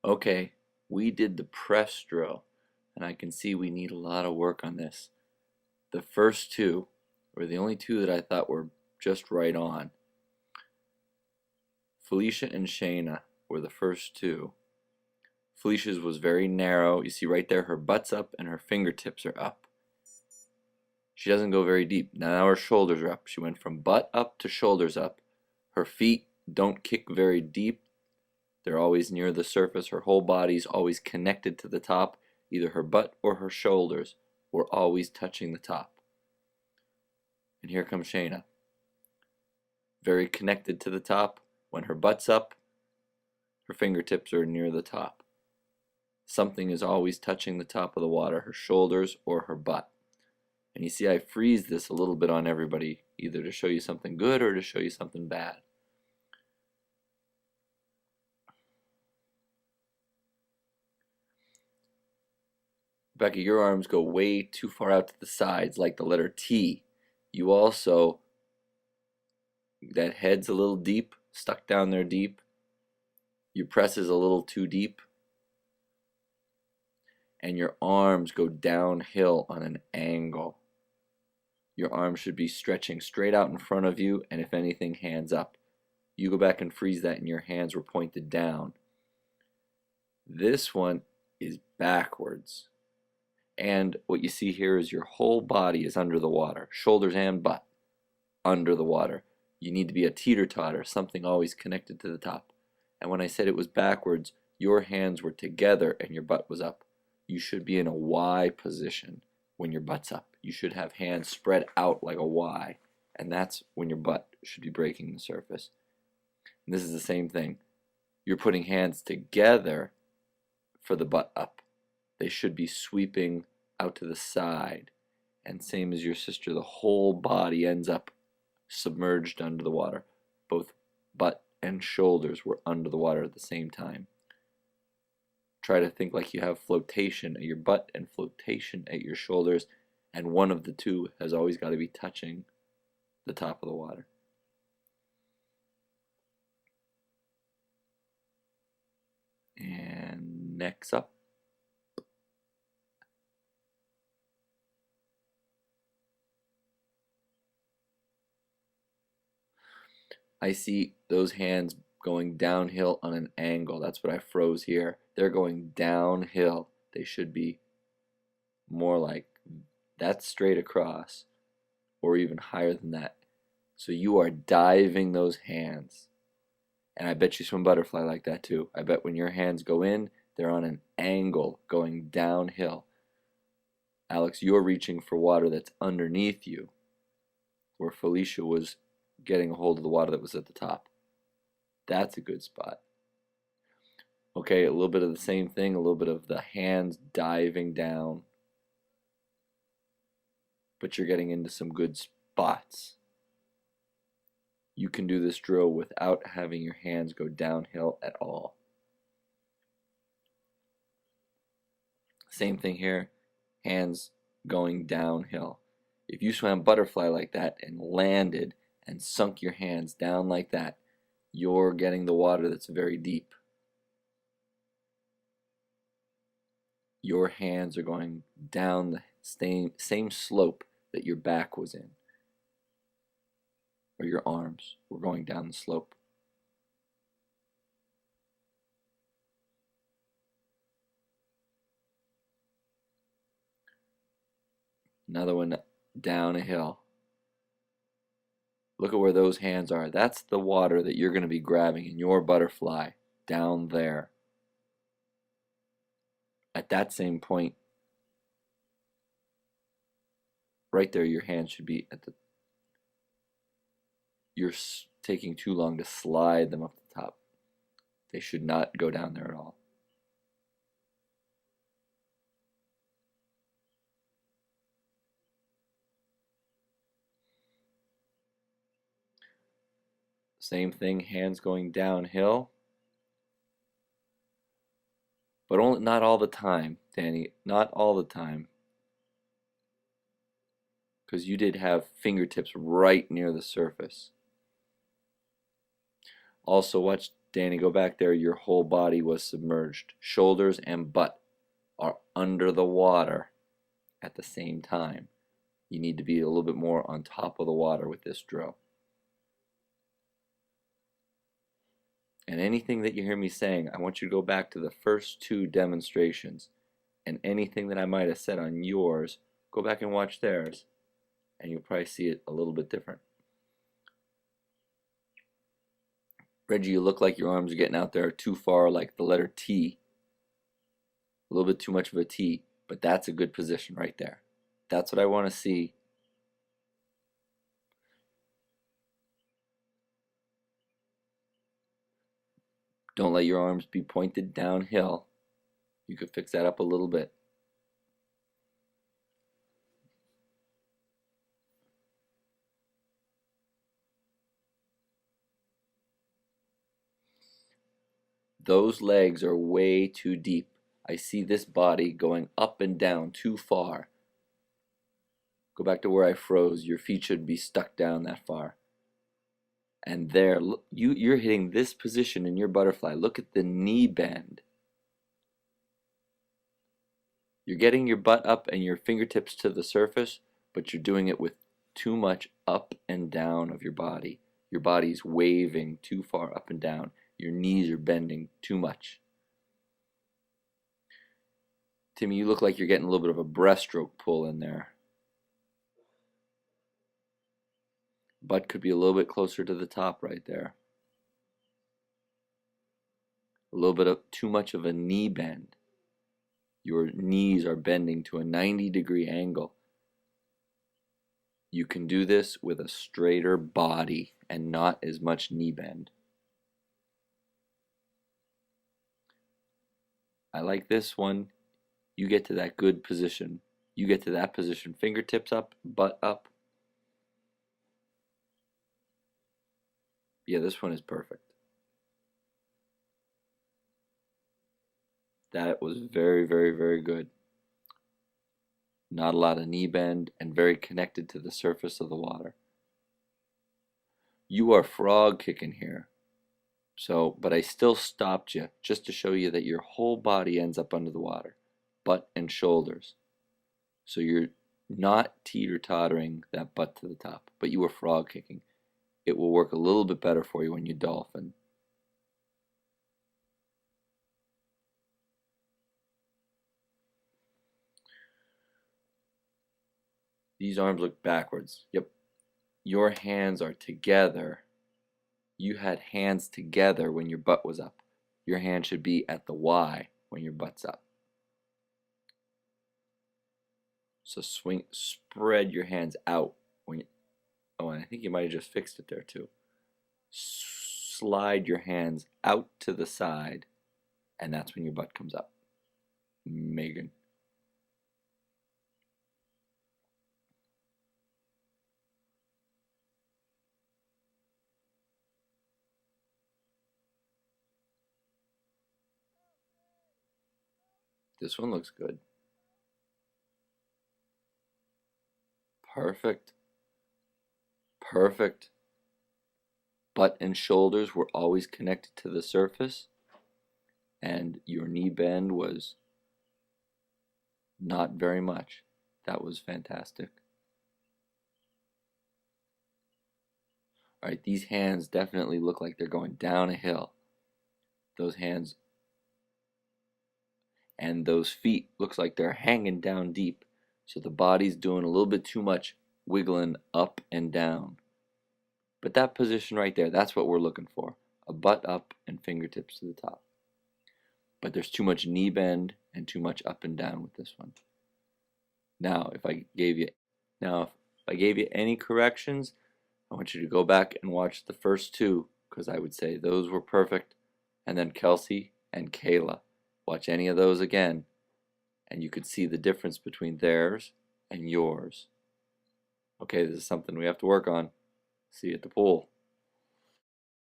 Okay, we did the press drill, and I can see we need a lot of work on this. The first two were the only two that I thought were just right on. Felicia and Shayna were the first two. Felicia's was very narrow. You see right there, her butt's up and her fingertips are up. She doesn't go very deep. Now her shoulders are up. She went from butt up to shoulders up. Her feet don't kick very deep. They're always near the surface. Her whole body's always connected to the top. Either her butt or her shoulders were always touching the top. And here comes Shayna. Very connected to the top. When her butt's up, her fingertips are near the top. Something is always touching the top of the water, her shoulders or her butt. And you see I freeze this a little bit on everybody, either to show you something good or to show you something bad. Becca, your arms go way too far out to the sides, like the letter T. You also, that head's a little deep, stuck down there deep. Your press is a little too deep. And your arms go downhill on an angle. Your arms should be stretching straight out in front of you, and if anything, hands up. You go back and freeze that, and your hands were pointed down. This one is backwards. And what you see here is your whole body is under the water, shoulders and butt under the water. You need to be a teeter-totter, something always connected to the top. And when I said it was backwards, your hands were together and your butt was up. You should be in a Y position when your butt's up. You should have hands spread out like a Y, and that's when your butt should be breaking the surface. And this is the same thing. You're putting hands together for the butt up. They should be sweeping out to the side. And same as your sister, the whole body ends up submerged under the water. Both butt and shoulders were under the water at the same time. Try to think like you have flotation at your butt and flotation at your shoulders, and one of the two has always got to be touching the top of the water. And next up, I see those hands going downhill on an angle. That's what I froze here. They're going downhill. They should be more like that straight across, or even higher than that. So you are diving those hands. And I bet you swim butterfly like that too. I bet when your hands go in, they're on an angle going downhill. Alex, you're reaching for water that's underneath you, where Felicia was getting a hold of the water that was at the top. That's a good spot. Okay, a little bit of the same thing, a little bit of the hands diving down, but you're getting into some good spots. You can do this drill without having your hands go downhill at all. Same thing here, hands going downhill. If you swam butterfly like that and landed and sunk your hands down like that, you're getting the water that's very deep. Your hands are going down the same slope that your back was in, or your arms were going down the slope. Another one down a hill. Look at where those hands are. That's the water that you're going to be grabbing in your butterfly down there. At that same point, right there, your hands should be at the... You're taking too long to slide them up the top. They should not go down there at all. Same thing, hands going downhill. But only, not all the time, Danny. Not all the time. Because you did have fingertips right near the surface. Also watch Danny, go back there. Your whole body was submerged. Shoulders and butt are under the water at the same time. You need to be a little bit more on top of the water with this drill. And anything that you hear me saying, I want you to go back to the first two demonstrations. And anything that I might have said on yours, go back and watch theirs. And you'll probably see it a little bit different. Reggie, you look like your arms are getting out there too far, like the letter T. A little bit too much of a T, but that's a good position right there. That's what I want to see. Don't let your arms be pointed downhill. You could fix that up a little bit. Those legs are way too deep. I see this body going up and down too far. Go back to where I froze. Your feet should be stuck down that far. And there, you're hitting this position in your butterfly. Look at the knee bend. You're getting your butt up and your fingertips to the surface, but you're doing it with too much up and down of your body. Your body's waving too far up and down. Your knees are bending too much. Timmy, you look like you're getting a little bit of a breaststroke pull in there. Butt could be a little bit closer to the top right there. A little bit of too much of a knee bend. Your knees are bending to a 90-degree angle. You can do this with a straighter body and not as much knee bend. I like this one. You get to that good position. You get to that position. Fingertips up, butt up. Yeah, this one is perfect. That was very, very, very good. Not a lot of knee bend and very connected to the surface of the water. You are frog kicking here. So, but I still stopped you just to show you that your whole body ends up under the water, butt and shoulders. So you're not teeter-tottering that butt to the top, but you were frog kicking. It will work a little bit better for you when you dolphin. These arms look backwards. Yep. Your hands are together. You had hands together when your butt was up. Your hand should be at the Y when your butt's up. So spread your hands out when you, oh, and I think you might have just fixed it there too. Slide your hands out to the side, and that's when your butt comes up. Megan. This one looks good. Perfect. Perfect. Butt and shoulders were always connected to the surface, and your knee bend was not very much. That was fantastic. All right, these hands definitely look like they're going down a hill. Those hands and those feet looks like they're hanging down deep. So the body's doing a little bit too much wiggling up and down. But that position right there, that's what we're looking for. A butt up and fingertips to the top. But there's too much knee bend and too much up and down with this one. Now, if I gave you any corrections, I want you to go back and watch the first two, because I would say those were perfect. And then Kelsey and Kayla. Watch any of those again, and you could see the difference between theirs and yours. Okay, this is something we have to work on. See you at the pool.